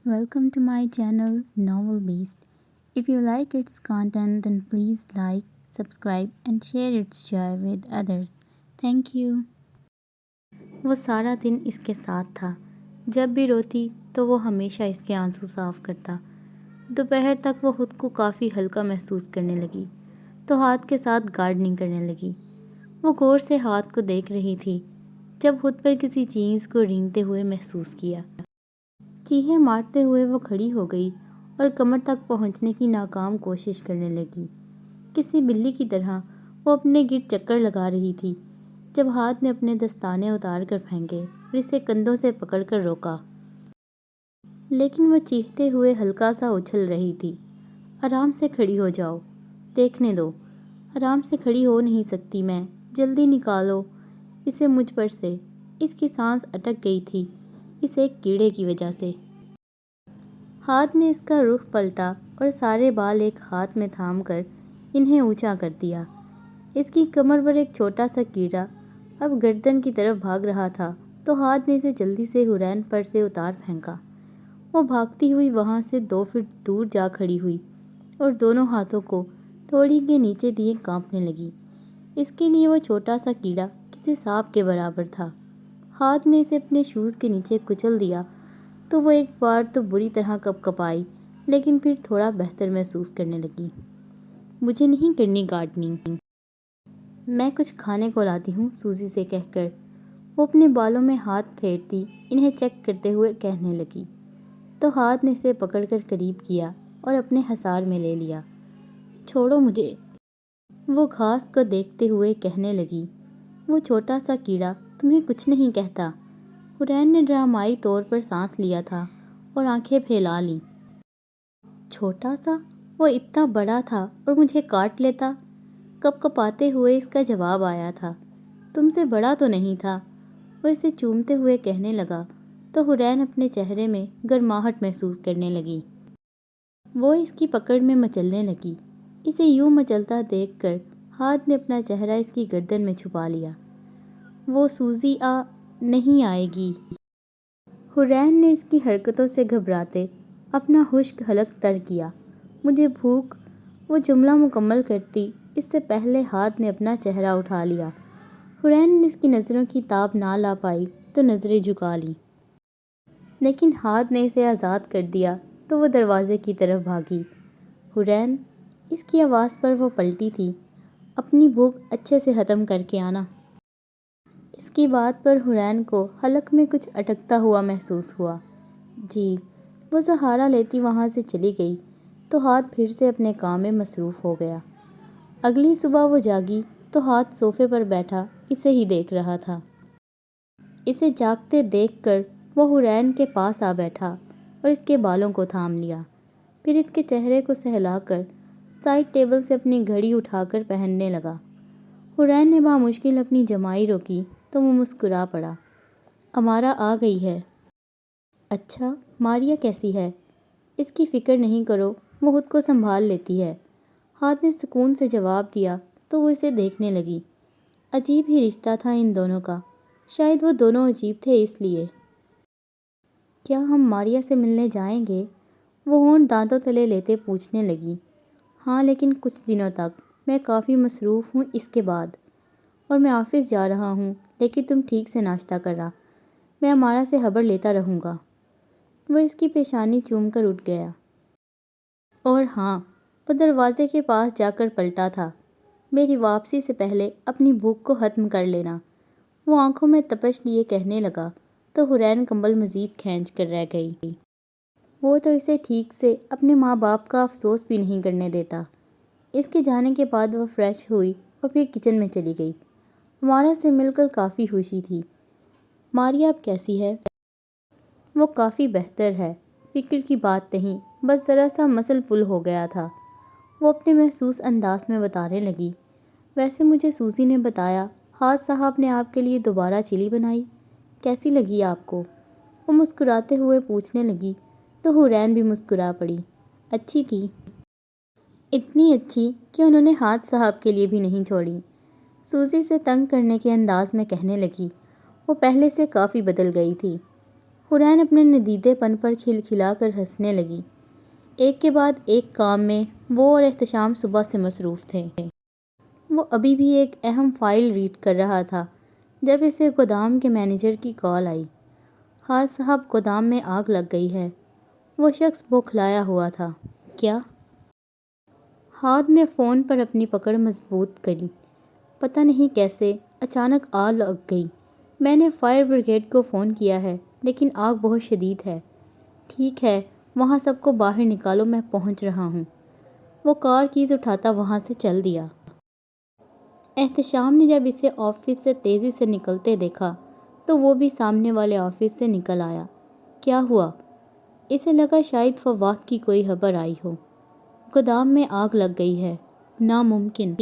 Welcome to my channel Novel Beast. If you like its content, then please like, subscribe, and share its joy with others. Thank you. وہ سارا دن اس کے ساتھ تھا. جب بھی روتی تو وہ ہمیشہ اس کے آنسو صاف کرتا. دوپہر تک وہ خود کو کافی ہلکا محسوس کرنے لگی تو ہاتھ کے ساتھ گارڈننگ کرنے لگی. وہ غور سے ہاتھ کو دیکھ رہی تھی جب خود پر کسی چیز کو رینگتے ہوئے محسوس کیا. چیخیں مارتے ہوئے وہ کھڑی ہو گئی اور کمر تک پہنچنے کی ناکام کوشش کرنے لگی. کسی بلی کی طرح وہ اپنے گرد چکر لگا رہی تھی جب ہاتھ نے اپنے دستانے اتار کر پھینکے اور اسے کندھوں سے پکڑ کر روکا. لیکن وہ چیختے ہوئے ہلکا سا اچھل رہی تھی. آرام سے کھڑی ہو جاؤ، دیکھنے دو. آرام سے کھڑی ہو نہیں سکتی میں، جلدی نکالو اسے مجھ پر سے. اس کی سانس اٹک گئی تھی اس ایک کیڑے کی وجہ سے. ہاتھ نے اس کا رخ پلٹا اور سارے بال ایک ہاتھ میں تھام کر انہیں اونچا کر دیا. اس کی کمر پر ایک چھوٹا سا کیڑا اب گردن کی طرف بھاگ رہا تھا تو ہاتھ نے اسے جلدی سے حرین پر سے اتار پھینکا. وہ بھاگتی ہوئی وہاں سے 2 فٹ دور جا کھڑی ہوئی اور دونوں ہاتھوں کو توڑی کے نیچے دیے کانپنے لگی. اس کے لیے وہ چھوٹا سا کیڑا کسی سانپ کے برابر تھا. ہاتھ نے اسے اپنے شوز کے نیچے کچل دیا تو وہ ایک بار تو بری طرح کپکپائی لیکن پھر تھوڑا بہتر محسوس کرنے لگی. مجھے نہیں کرنی گارڈننگ، میں کچھ کھانے کو لاتی ہوں سوزی سے کہہ کر وہ اپنے بالوں میں ہاتھ پھیرتی انہیں چیک کرتے ہوئے کہنے لگی تو ہاتھ نے اسے پکڑ کر قریب کیا اور اپنے حصار میں لے لیا. چھوڑو مجھے، وہ گھاس کو دیکھتے ہوئے کہنے لگی. وہ چھوٹا سا کیڑا تمہیں کچھ نہیں کہتا. حرین نے ڈرامائی طور پر سانس لیا تھا اور آنکھیں پھیلا لیں. چھوٹا سا؟ وہ اتنا بڑا تھا اور مجھے کاٹ لیتا. کپکپاتے ہوئے اس کا جواب آیا تھا. تم سے بڑا تو نہیں تھا، وہ اسے چومتے ہوئے کہنے لگا تو حرین اپنے چہرے میں گرماہٹ محسوس کرنے لگی. وہ اس کی پکڑ میں مچلنے لگی. اسے یوں مچلتا دیکھ کر ہاتھ نے اپنا چہرہ اس کی گردن میں چھپا لیا. وہ سوزی نہیں آئے گی. حرین نے اس کی حرکتوں سے گھبراتے اپنا خشک حلق تر کیا. مجھے بھوک، وہ جملہ مکمل کرتی اس سے پہلے ہاتھ نے اپنا چہرہ اٹھا لیا. حرین نے اس کی نظروں کی تاب نہ لا پائی تو نظریں جھکا لیں. لیکن ہاتھ نے اسے آزاد کر دیا تو وہ دروازے کی طرف بھاگی. حرین، اس کی آواز پر وہ پلٹی تھی. اپنی بھوک اچھے سے ختم کر کے آنا. اس کی بات پر حرین کو حلق میں کچھ اٹکتا ہوا محسوس ہوا. جی، وہ سہارا لیتی وہاں سے چلی گئی تو ہاتھ پھر سے اپنے کام میں مصروف ہو گیا. اگلی صبح وہ جاگی تو ہاتھ صوفے پر بیٹھا اسے ہی دیکھ رہا تھا. اسے جاگتے دیکھ کر وہ حرین کے پاس آ بیٹھا اور اس کے بالوں کو تھام لیا. پھر اس کے چہرے کو سہلا کر سائڈ ٹیبل سے اپنی گھڑی اٹھا کر پہننے لگا. حرین نے بامشکل اپنی جمائی روکی تو وہ مسکرا پڑا. امارا آ گئی ہے. اچھا، ماریا کیسی ہے؟ اس کی فکر نہیں کرو، وہ خود کو سنبھال لیتی ہے. ہاتھ نے سکون سے جواب دیا تو وہ اسے دیکھنے لگی. عجیب ہی رشتہ تھا ان دونوں کا. شاید وہ دونوں عجیب تھے اس لیے. کیا ہم ماریا سے ملنے جائیں گے؟ وہ ہونٹ دانتوں تلے لیتے پوچھنے لگی. ہاں، لیکن کچھ دنوں تک. میں کافی مصروف ہوں اس کے بعد، اور میں آفس جا رہا ہوں. لیکن تم ٹھیک سے ناشتہ کرا، میں امارا سے خبر لیتا رہوں گا. وہ اس کی پیشانی چوم کر اٹھ گیا. اور ہاں، وہ دروازے کے پاس جا کر پلٹا تھا. میری واپسی سے پہلے اپنی بھوک کو ختم کر لینا. وہ آنکھوں میں تپش لیے کہنے لگا تو حرین کمبل مزید کھینچ کر رہ گئی. وہ تو اسے ٹھیک سے اپنے ماں باپ کا افسوس بھی نہیں کرنے دیتا. اس کے جانے کے بعد وہ فریش ہوئی اور پھر کچن میں چلی گئی. ہمارا سے مل کر کافی خوشی تھی. ماریا اب کیسی ہے؟ وہ کافی بہتر ہے، فکر کی بات نہیں، بس ذرا سا مسل پل ہو گیا تھا. وہ اپنے محسوس انداز میں بتانے لگی. ویسے مجھے سوزی نے بتایا حاج صاحب نے آپ کے لیے دوبارہ چلی بنائی. کیسی لگی آپ کو؟ وہ مسکراتے ہوئے پوچھنے لگی تو حرین بھی مسکرا پڑی. اچھی تھی، اتنی اچھی کہ انہوں نے حاج صاحب کے لیے بھی نہیں چھوڑی. سوزی سے تنگ کرنے کے انداز میں کہنے لگی. وہ پہلے سے کافی بدل گئی تھی. حرین اپنے ندیدے پن پر کھلکھلا کر ہنسنے لگی۔ ایک کے بعد ایک کام میں وہ اور احتشام صبح سے مصروف تھے۔ وہ ابھی بھی ایک اہم فائل ریڈ کر رہا تھا جب اسے گودام کے مینیجر کی کال آئی۔ ہاں صاحب، گودام میں آگ لگ گئی ہے۔ وہ شخص بوکھلایا ہوا تھا۔ کیا؟ ہاتھ نے فون پر اپنی پکڑ مضبوط کری۔ پتہ نہیں کیسے اچانک آگ لگ گئی۔ میں نے فائر بریگیڈ کو فون کیا ہے لیکن آگ بہت شدید ہے۔ ٹھیک ہے، وہاں سب کو باہر نکالو، میں پہنچ رہا ہوں۔ وہ کار کیز اٹھاتا وہاں سے چل دیا۔ احتشام نے جب اسے آفس سے تیزی سے نکلتے دیکھا تو وہ بھی سامنے والے آفس سے نکل آیا۔ کیا ہوا؟ اسے لگا شاید فواد کی کوئی خبر آئی ہو۔ گودام میں آگ لگ گئی ہے۔ ناممکن۔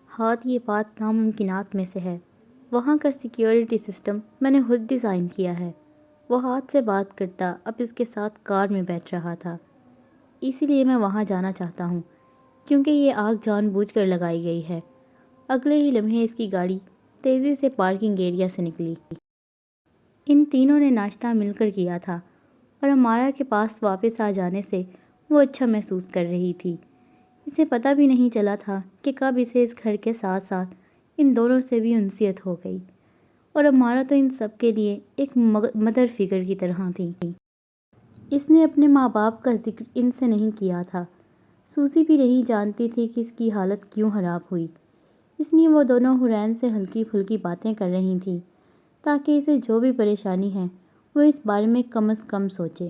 ہاتھ، یہ بات ناممکنات میں سے ہے۔ وہاں کا سیکیورٹی سسٹم میں نے خود ڈیزائن کیا ہے۔ وہ ہاتھ سے بات کرتا اب اس کے ساتھ کار میں بیٹھ رہا تھا۔ اسی لیے میں وہاں جانا چاہتا ہوں کیونکہ یہ آگ جان بوجھ کر لگائی گئی ہے۔ اگلے ہی لمحے اس کی گاڑی تیزی سے پارکنگ ایریا سے نکلی۔ ان تینوں نے ناشتہ مل کر کیا تھا اور امارا کے پاس واپس آ جانے سے وہ اچھا محسوس کر رہی تھی۔ اسے پتہ بھی نہیں چلا تھا کہ کب اسے اس گھر کے ساتھ ساتھ ان دونوں سے بھی انسیت ہو گئی، اور امارا تو ان سب کے لیے ایک مدر فگر کی طرح تھی۔ اس نے اپنے ماں باپ کا ذکر ان سے نہیں کیا تھا۔ سوزی بھی نہیں جانتی تھی کہ اس کی حالت کیوں خراب ہوئی، اس لیے وہ دونوں حرین سے ہلکی پھلکی باتیں کر رہی تھیں تاکہ اسے جو بھی پریشانی ہے وہ اس بارے میں کم از کم سوچے۔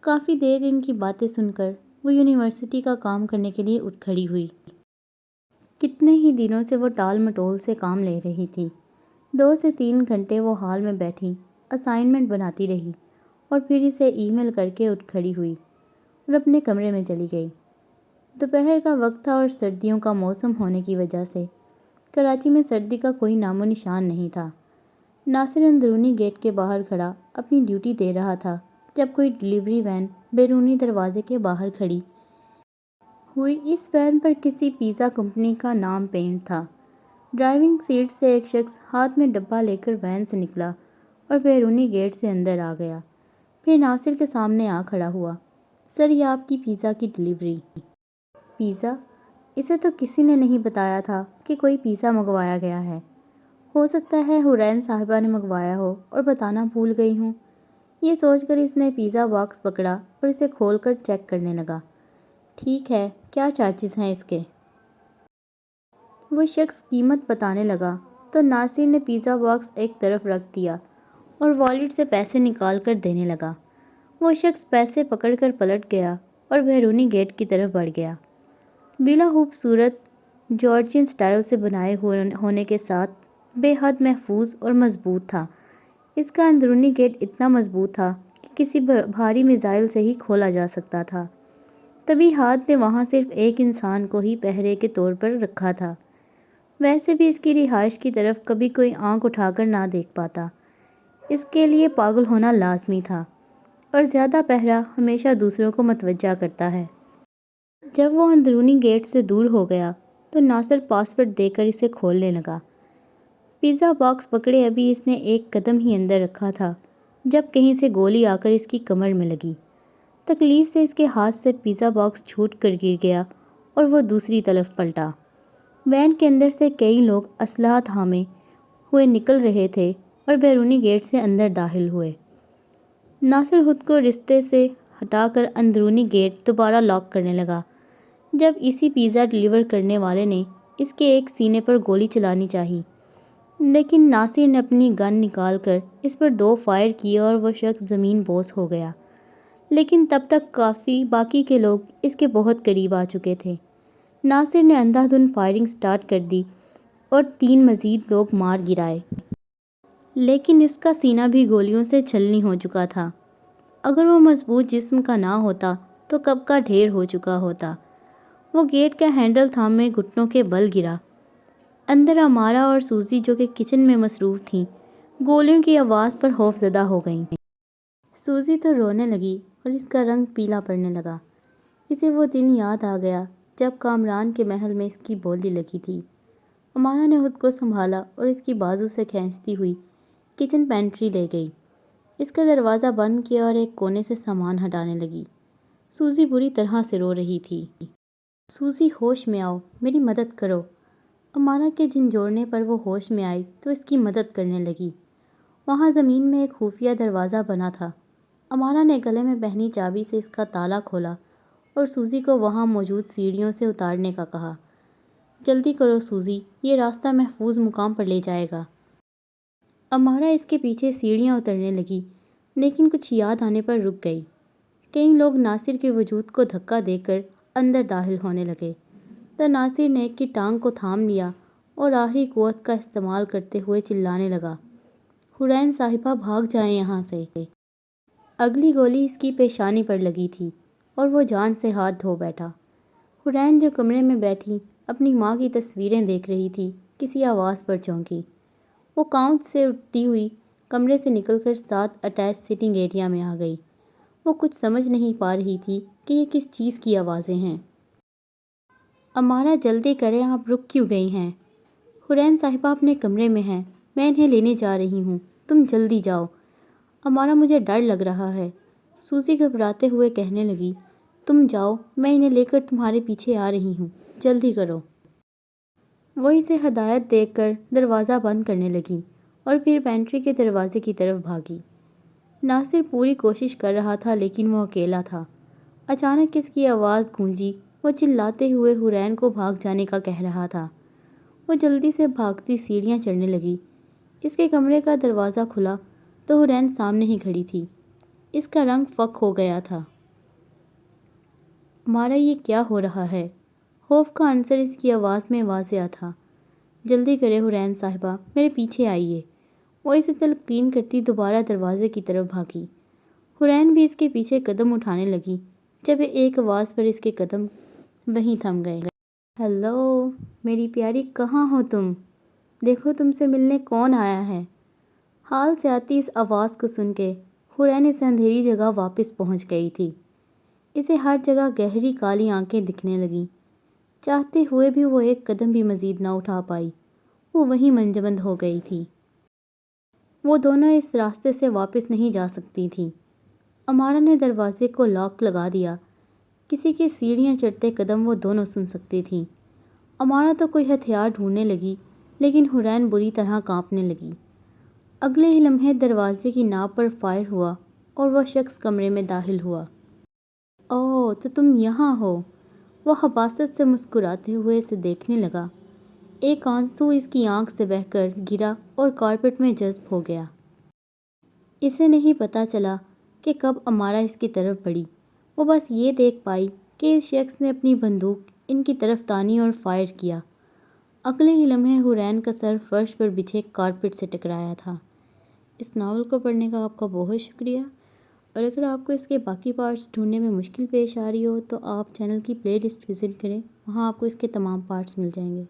کافی دیر ان کی باتیں سن کر وہ یونیورسٹی کا کام کرنے کے لیے اٹھ کھڑی ہوئی۔ کتنے ہی دنوں سے وہ ٹال مٹول سے کام لے رہی تھی۔ 2 سے 3 گھنٹے وہ ہال میں بیٹھی اسائنمنٹ بناتی رہی اور پھر اسے ای میل کر کے اٹھ کھڑی ہوئی اور اپنے کمرے میں چلی گئی۔ دوپہر کا وقت تھا اور سردیوں کا موسم ہونے کی وجہ سے کراچی میں سردی کا کوئی نام و نشان نہیں تھا۔ ناصر اندرونی گیٹ کے باہر کھڑا اپنی ڈیوٹی دے رہا تھا جب کوئی ڈیلیوری وین بیرونی دروازے کے باہر کھڑی ہوئی۔ اس وین پر کسی پیزا کمپنی کا نام پینٹ تھا۔ ڈرائیونگ سیٹ سے ایک شخص ہاتھ میں ڈبہ لے کر وین سے نکلا اور بیرونی گیٹ سے اندر آ گیا، پھر ناصر کے سامنے آ کھڑا ہوا۔ سر، یہ آپ کی پیزا کی ڈیلیوری۔ پیزا؟ اسے تو کسی نے نہیں بتایا تھا کہ کوئی پیزا منگوایا گیا ہے۔ ہو سکتا ہے حرین صاحبہ نے منگوایا ہو اور بتانا بھول گئی ہوں۔ یہ سوچ کر اس نے پیزا باکس پکڑا اور اسے کھول کر چیک کرنے لگا۔ ٹھیک ہے، کیا چارجز ہیں اس کے؟ وہ شخص قیمت بتانے لگا تو ناصر نے پیزا باکس ایک طرف رکھ دیا اور والیٹ سے پیسے نکال کر دینے لگا۔ وہ شخص پیسے پکڑ کر پلٹ گیا اور بیرونی گیٹ کی طرف بڑھ گیا۔ ویلا خوبصورت جارجین سٹائل سے بنائے ہونے کے ساتھ بے حد محفوظ اور مضبوط تھا۔ اس کا اندرونی گیٹ اتنا مضبوط تھا کہ کسی بھاری میزائل سے ہی کھولا جا سکتا تھا۔ تبھی ہاتھ نے وہاں صرف ایک انسان کو ہی پہرے کے طور پر رکھا تھا۔ ویسے بھی اس کی رہائش کی طرف کبھی کوئی آنکھ اٹھا کر نہ دیکھ پاتا۔ اس کے لیے پاگل ہونا لازمی تھا، اور زیادہ پہرا ہمیشہ دوسروں کو متوجہ کرتا ہے۔ جب وہ اندرونی گیٹ سے دور ہو گیا تو ناصر پاسورڈ دے کر اسے کھولنے لگا۔ پیزا باکس پکڑے ابھی اس نے ایک قدم ہی اندر رکھا تھا جب کہیں سے گولی آ کر اس کی کمر میں لگی۔ تکلیف سے اس کے ہاتھ سے پیزا باکس چھوٹ کر گر گیا اور وہ دوسری طرف پلٹا۔ وین کے اندر سے کئی لوگ اسلحہ تھامے ہوئے نکل رہے تھے اور بیرونی گیٹ سے اندر داخل ہوئے۔ ناصر خود کو رستے سے ہٹا کر اندرونی گیٹ دوبارہ لاک کرنے لگا۔ جب اسی پیزا ڈیلیور کرنے والے نے اس کے ایک سینے پر گولی چلانی چاہی، لیکن ناصر نے اپنی گن نکال کر اس پر 2 فائر کیے اور وہ شخص زمین بوس ہو گیا۔ لیکن تب تک باقی کے لوگ اس کے بہت قریب آ چکے تھے۔ ناصر نے اندھا دھند فائرنگ سٹارٹ کر دی اور 3 مزید لوگ مار گرائے، لیکن اس کا سینہ بھی گولیوں سے چھلنی ہو چکا تھا۔ اگر وہ مضبوط جسم کا نہ ہوتا تو کب کا ڈھیر ہو چکا ہوتا۔ وہ گیٹ کا ہینڈل تھامے گھٹنوں کے بل گرا۔ اندر امارا اور سوزی جو کہ کچن میں مصروف تھیں گولیوں کی آواز پر خوف زدہ ہو گئیں۔ سوزی تو رونے لگی اور اس کا رنگ پیلا پڑنے لگا۔ اسے وہ دن یاد آ گیا جب کامران کے محل میں اس کی بولی لگی تھی۔ امارا نے خود کو سنبھالا اور اس کی بازو سے کھینچتی ہوئی کچن پینٹری لے گئی۔ اس کا دروازہ بند کیا اور ایک کونے سے سامان ہٹانے لگی۔ سوزی بری طرح سے رو رہی تھی۔ سوزی ہوش میں آؤ، میری مدد کرو۔ امارا کے جھنجھوڑنے پر وہ ہوش میں آئی تو اس کی مدد کرنے لگی۔ وہاں زمین میں ایک خفیہ دروازہ بنا تھا۔ امارا نے گلے میں پہنی چابی سے اس کا تالا کھولا اور سوزی کو وہاں موجود سیڑھیوں سے اتارنے کا کہا۔ جلدی کرو سوزی، یہ راستہ محفوظ مقام پر لے جائے گا۔ امارا اس کے پیچھے سیڑھیاں اترنے لگی، لیکن کچھ یاد آنے پر رک گئی۔ کئی لوگ ناصر کے وجود کو دھکا دے کر اندر داخل ہونے لگے تو ناصر نے ایک کی ٹانگ کو تھام لیا اور آخری قوت کا استعمال کرتے ہوئے چلانے لگا، حورین صاحبہ بھاگ جائیں یہاں سے۔ اگلی گولی اس کی پیشانی پر لگی تھی اور وہ جان سے ہاتھ دھو بیٹھا۔ حورین جو کمرے میں بیٹھی اپنی ماں کی تصویریں دیکھ رہی تھی، کسی آواز پر چونکی۔ وہ کاؤنٹ سے اٹھتی ہوئی کمرے سے نکل کر ساتھ اٹیچ سٹنگ ایریا میں آ گئی۔ وہ کچھ سمجھ نہیں پا رہی تھی کہ یہ کس چیز کی آوازیں ہیں۔ امارا جلدی کریں، آپ رک کیوں گئی ہیں؟ حورین صاحبہ اپنے کمرے میں ہیں، میں انہیں لینے جا رہی ہوں، تم جلدی جاؤ۔ امارا مجھے ڈر لگ رہا ہے، سوزی گھبراتے ہوئے کہنے لگی۔ تم جاؤ، میں انہیں لے کر تمہارے پیچھے آ رہی ہوں، جلدی کرو۔ وہ اسے ہدایت دے کر دروازہ بند کرنے لگی اور پھر پینٹری کے دروازے کی طرف بھاگی۔ ناصر پوری کوشش کر رہا تھا لیکن وہ اکیلا تھا۔ اچانک اس کی آواز گونجی، وہ چلاتے ہوئے حورین کو بھاگ جانے کا کہہ رہا تھا۔ وہ جلدی سے بھاگتی سیڑھیاں چڑھنے لگی۔ اس کے کمرے کا دروازہ کھلا تو حورین سامنے ہی کھڑی تھی۔ اس کا رنگ فک ہو گیا تھا۔ امارا، یہ کیا ہو رہا ہے؟ خوف کا عنصر اس کی آواز میں واضح تھا۔ جلدی کرے حورین صاحبہ، میرے پیچھے آئیے۔ وہ اسے تلقین کرتی دوبارہ دروازے کی طرف بھاگی۔ حورین بھی اس کے پیچھے قدم اٹھانے لگی جب ایک آواز پر اس کے قدم وہیں تھم گئے۔ ہیلو میری پیاری، کہاں ہو تم؟ دیکھو تم سے ملنے کون آیا ہے۔ حال سے آتی اس آواز کو سن کے حورین اس اندھیری جگہ واپس پہنچ گئی تھی۔ اسے ہر جگہ گہری کالی آنکھیں دکھنے لگیں۔ چاہتے ہوئے بھی وہ ایک قدم بھی مزید نہ اٹھا پائی، وہ وہیں منجمد ہو گئی تھی۔ وہ دونوں اس راستے سے واپس نہیں جا سکتی تھیں۔ امارا نے دروازے کو لاک لگا دیا۔ کسی کے سیڑھیاں چڑھتے قدم وہ دونوں سن سکتی تھیں۔ امارا تو کوئی ہتھیار ڈھونڈنے لگی لیکن حورین بری طرح کانپنے لگی۔ اگلے ہی لمحے دروازے کی ناپ پر فائر ہوا اور وہ شخص کمرے میں داخل ہوا۔ اوہ، تو تم یہاں ہو۔ وہ حباست سے مسکراتے ہوئے اسے دیکھنے لگا۔ ایک آنسو اس کی آنکھ سے بہہ کر گرا اور کارپٹ میں جذب ہو گیا۔ اسے نہیں پتہ چلا کہ کب امارا اس کی طرف بڑھی۔ وہ بس یہ دیکھ پائی کہ اس شخص نے اپنی بندوق ان کی طرف تانی اور فائر کیا۔ اگلے ہی لمحے حورین کا سر فرش پر بچھے کارپٹ سے ٹکرایا تھا۔ اس ناول کو پڑھنے کا آپ کا بہت شکریہ، اور اگر آپ کو اس کے باقی پارٹس ڈھونڈنے میں مشکل پیش آ رہی ہو تو آپ چینل کی پلے لسٹ وزٹ کریں، وہاں آپ کو اس کے تمام پارٹس مل جائیں گے۔